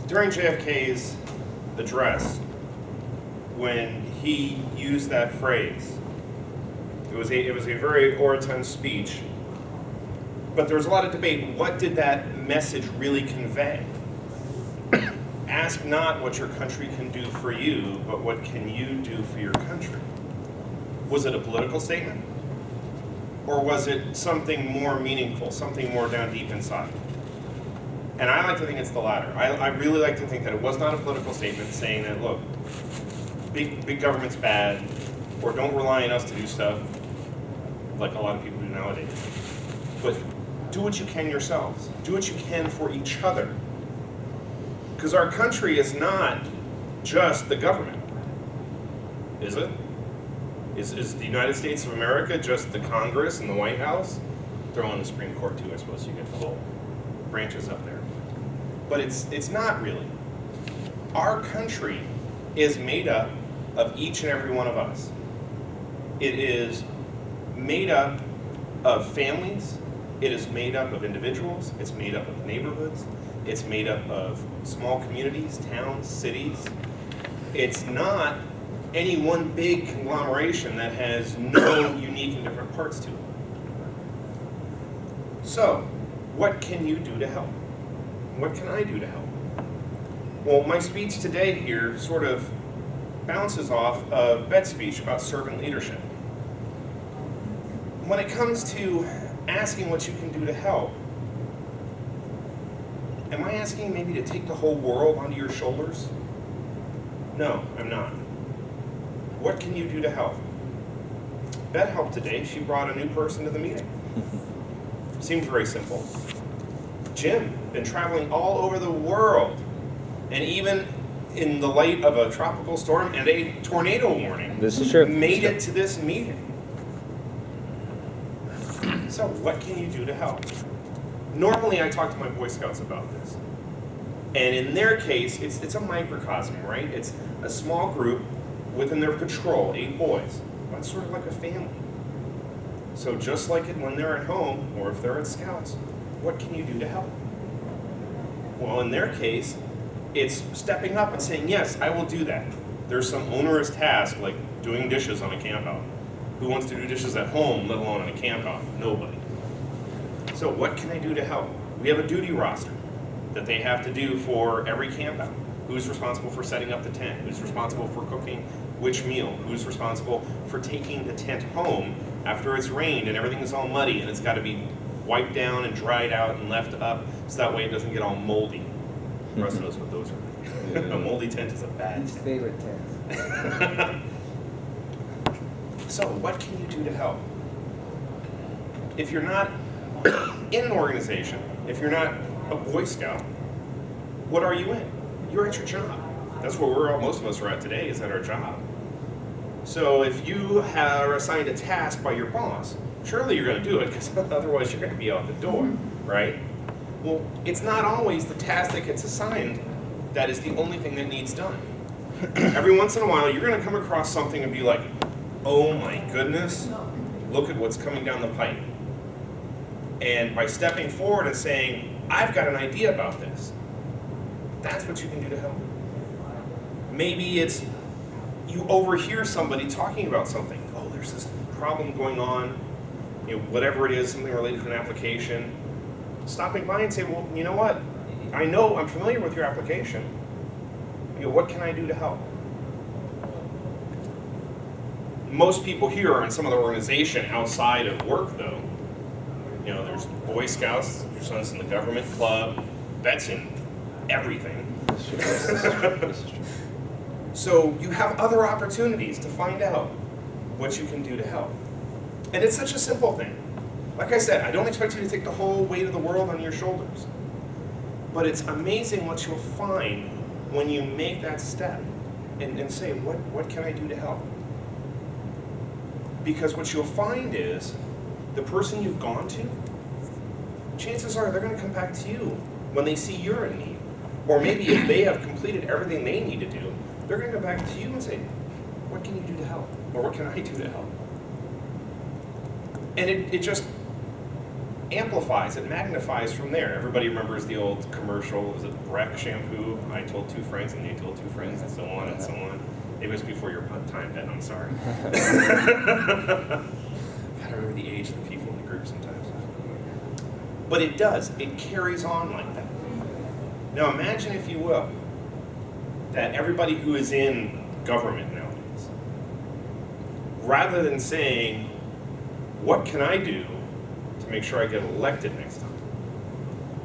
during JFK's address, when he used that phrase, it was a very orotund speech, but there was a lot of debate. What did that message really convey? Ask not what your country can do for you, but what can you do for your country? Was it a political statement? Or was it something more meaningful, something more down deep inside? And I like to think it's the latter. I really like to think that it was not a political statement saying that, look, big government's bad, or don't rely on us to do stuff, like a lot of people do nowadays. But do what you can yourselves. Do what you can for each other. Because our country is not just the government, is it? Is the United States of America just the Congress and the White House? Throw in the Supreme Court too, I suppose. You get the whole branches up there. But it's not really. Our country is made up of each and every one of us. It is made up of families. It is made up of individuals. It's made up of neighborhoods. It's made up of small communities, towns, cities. It's not any one big conglomeration that has no unique and different parts to it. So, what can you do to help? What can I do to help? Well, my speech today here sort of bounces off of Bet's speech about servant leadership. When it comes to asking what you can do to help, am I asking maybe to take the whole world onto your shoulders? No, I'm not. What can you do to help? Bet helped today. She brought a new person to the meeting. Seems very simple. Jim, been traveling all over the world, and even in the light of a tropical storm and a tornado warning, this is true. Made it to this meeting. So what can you do to help? Normally I talk to my Boy Scouts about this. And in their case, it's a microcosm, right? It's a small group within their patrol, 8 boys. That's sort of like a family. So just like it when they're at home, or if they're at Scouts, what can you do to help? Well, in their case, it's stepping up and saying, yes, I will do that. There's some onerous task like doing dishes on a camp out. Who wants to do dishes at home, let alone on a camp out? Nobody. So what can I do to help? We have a duty roster that they have to do for every camp out. Who's responsible for setting up the tent? Who's responsible for cooking which meal? Who's responsible for taking the tent home after it's rained and everything is all muddy and it's got to be wiped down and dried out and left up so that way it doesn't get all moldy. Russ knows what those are. A moldy tent is a bad His tent. favorite tent. So what can you do to help? If you're not in an organization, if you're not a Boy Scout, what are you in? You're at your job. That's where most of us are at today, is at our job. So if you are assigned a task by your boss, surely you're going to do it, because otherwise you're going to be out the door, right? Well, it's not always the task that gets assigned that is the only thing that needs done. Every once in a while, you're going to come across something and be like, oh my goodness, look at what's coming down the pipe. And by stepping forward and saying, I've got an idea about this, that's what you can do to help. Maybe it's you overhear somebody talking about something. Oh, there's this problem going on, whatever it is, something related to an application. Stopping by and say, well, you know what? I'm familiar with your application. What can I do to help? Most people here are in some other organization outside of work, though. There's Boy Scouts, your son's in the government club, Bet's in everything. So you have other opportunities to find out what you can do to help. And it's such a simple thing. Like I said, I don't expect you to take the whole weight of the world on your shoulders. But it's amazing what you'll find when you make that step and say, what can I do to help? Because what you'll find is the person you've gone to, chances are they're going to come back to you when they see you're in need. Or maybe if they have completed everything they need to do, they're going to go back to you and say, what can you do to help? Or what can I do to help? And it just amplifies, it magnifies from there. Everybody remembers the old commercial, was it Breck shampoo? I told 2 friends and they told 2 friends and so on and so on. It was before your time, Ben, I'm sorry. Gotta remember the age of the people in the group sometimes. But it does, it carries on like that. Now imagine, if you will, that everybody who is in government nowadays, rather than saying, what can I do to make sure I get elected next time?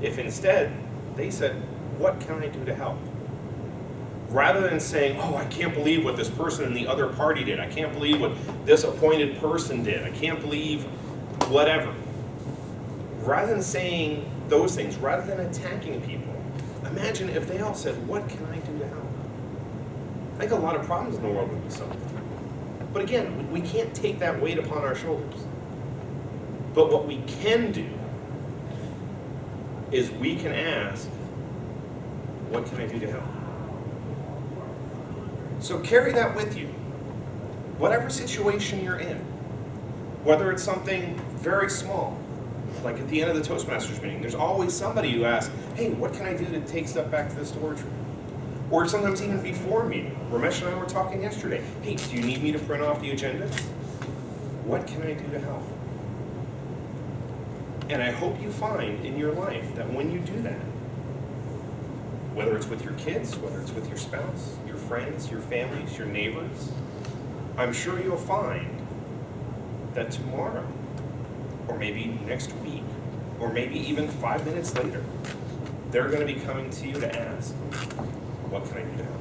If instead they said, what can I do to help? Rather than saying, oh, I can't believe what this person in the other party did. I can't believe what this appointed person did. I can't believe whatever. Rather than saying those things, rather than attacking people, imagine if they all said, what can I do to help? I think a lot of problems in the world would be solved. But again, we can't take that weight upon our shoulders. But what we can do is we can ask, what can I do to help? So carry that with you. Whatever situation you're in, whether it's something very small, like at the end of the Toastmasters meeting, there's always somebody who asks, hey, what can I do to take stuff back to the storage room? Or sometimes even before a meeting. Ramesh and I were talking yesterday. Hey, do you need me to print off the agenda? What can I do to help? And I hope you find in your life that when you do that, whether it's with your kids, whether it's with your spouse, your friends, your families, your neighbors, I'm sure you'll find that tomorrow, or maybe next week, or maybe even 5 minutes later, they're going to be coming to you to ask, what can I do to help?